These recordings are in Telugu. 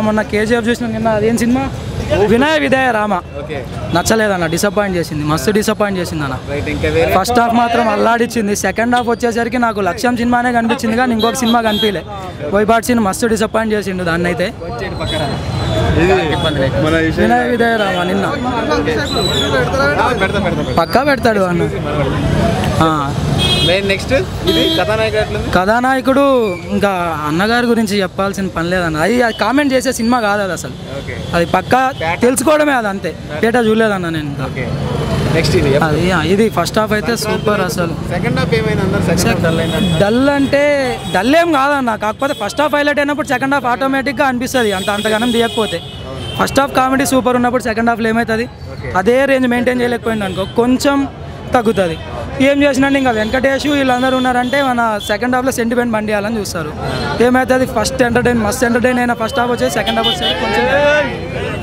మొన్న కేజీఎఫ్ చూసిన నిన్న అదేం సినిమా వినయ విధేయ రామ నచ్చలేదన్న, డిసప్పాయింట్ చేసింది, మస్తు డిసప్పాయింట్ చేసింది అన్న. ఫస్ట్ హాఫ్ మాత్రం అల్లాడిచ్చింది, సెకండ్ హాఫ్ వచ్చేసరికి నాకు లక్ష్యం సినిమానే కనిపించింది కానీ ఇంకొక సినిమా కనిపించలే. బోయపాటి సీన్ మస్తు డిసప్పాయింట్ చేసిండు దాన్ని అయితే. వినయ విధేయ రామ నిన్న పక్కా పెడతాడు అన్న. కథానాయకుడు ఇంకా అన్నగారి గురించి చెప్పాల్సిన పని లేదన్న, అది కామెంట్ చేసే సినిమా కాదు అది అసలు, అది పక్కా తెలుసుకోవడమే అది అంతే. పేట చూడలేదన్న నేను ఇంకా. అది ఇది ఫస్ట్ హాఫ్ అయితే సూపర్ అసలు. డల్ అంటే డల్ ఏం కాదన్న, కాకపోతే ఫస్ట్ హాఫ్ హైలైట్ అయినప్పుడు సెకండ్ హాఫ్ ఆటోమేటిక్గా అనిపిస్తుంది అంతగానం తీయకపోతే. ఫస్ట్ హాఫ్ కామెడీ సూపర్ ఉన్నప్పుడు సెకండ్ హాఫ్లో ఏమవుతుంది అదే రేంజ్ మెయింటైన్ చేయలేకపోయింది అనుకో కొంచెం తగ్గుతుంది. ఏం చేసినంటే ఇంకా వెంకటేష్ వీళ్ళందరూ ఉన్నారంటే మన సెకండ్ హాఫ్లో సెంటిమెంట్ బండియాలని చూస్తారు. ఏమవుతుంది మస్త్ ఎంటర్టైన్ అయిన ఫస్ట్ హాఫ్ వచ్చేసి సెకండ్ హాఫ్ వచ్చేసి కొంచెం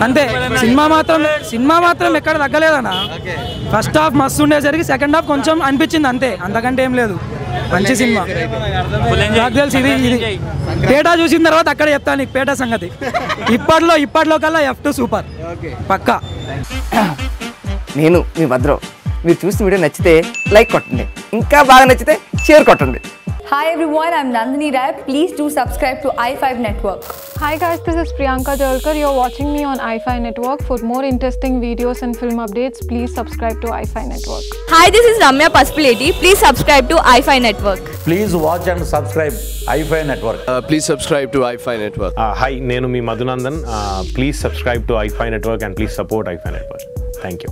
అంతే. సినిమా మాత్రం ఎక్కడ తగ్గలేదన్న. ఫస్ట్ హాఫ్ మస్తు ఉండేసరికి సెకండ్ హాఫ్ కొంచెం అనిపించింది అంతే, అంతకంటే ఏం లేదు. మంచి సినిమా. నాకు తెలిసి ఇది పేట చూసిన తర్వాత అక్కడ చెప్తాను నీకు పేట సంగతి. ఇప్పట్లో కల్లా F2 సూపర్ పక్కా. నేను మీ భద్రం. మీరు చూసిన వీడియో నచ్చితే లైక్ కొట్టండి, ఇంకా బాగా నచ్చితే షేర్ కొట్టండి. Hi everyone, I'm Nandini Rai. Please do subscribe to i5 Network. Hi guys, this is Priyanka Jalkar. You're watching me on i5 Network. For more interesting videos and film updates, please subscribe to i5 Network. Hi, this is Ramya Pasupuleti. Please subscribe to i5 Network. Please watch and subscribe i5 Network. Please subscribe to i5 Network. Hi, nenu mi Madhunandan. Please subscribe to i5 Network and please support i5 Network. Thank you.